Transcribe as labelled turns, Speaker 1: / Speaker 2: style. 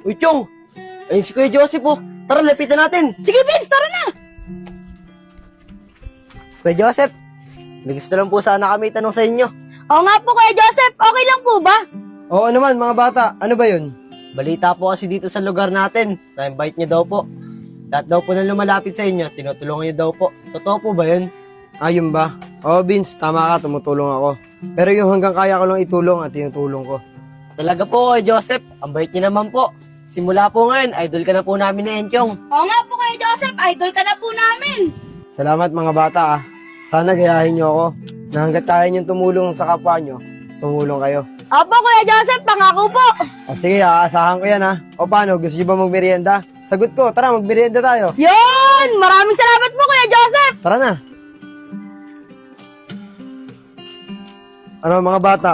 Speaker 1: Uy, Chong! Ayun si Kuya Joseph, oh. Tara, lapitan natin.
Speaker 2: Sige, Vince, tara na!
Speaker 1: Kuya Joseph, may gusto lang po sana kami itanong sa inyo.
Speaker 2: Oo nga po, Kuya Joseph, okay lang po ba?
Speaker 3: Oo naman, mga bata. Ano ba yun?
Speaker 1: Balita po kasi dito sa lugar natin. Na-invite niyo daw po. Lahat daw po na lumalapit sa inyo, tinutulungan niyo daw po. Totoo po ba yun?
Speaker 3: Ayun ba? Oo, Vince, tama ka, tumutulong ako. Pero yung hanggang kaya ko lang itulong at tinutulong ko.
Speaker 1: Talaga po, Kuya Joseph. Ang bait niyo naman po. Simula po ngayon, idol ka na po namin na Enchong.
Speaker 2: Oo nga po, Kuya Joseph, idol ka na po namin.
Speaker 3: Salamat mga bata ah. Sana gayahin nyo ako na hanggat kaya nyo tumulong sa kapwa nyo, tumulong kayo.
Speaker 2: Opo, Kuya Joseph, pangako po.
Speaker 3: O sige, aasahan ko yan ha. O paano, gusto nyo ba magmerienda? Sagot ko, tara magmerienda tayo.
Speaker 2: Yun! Maraming salamat po, Kuya Joseph.
Speaker 3: Tara na. Ano mga bata,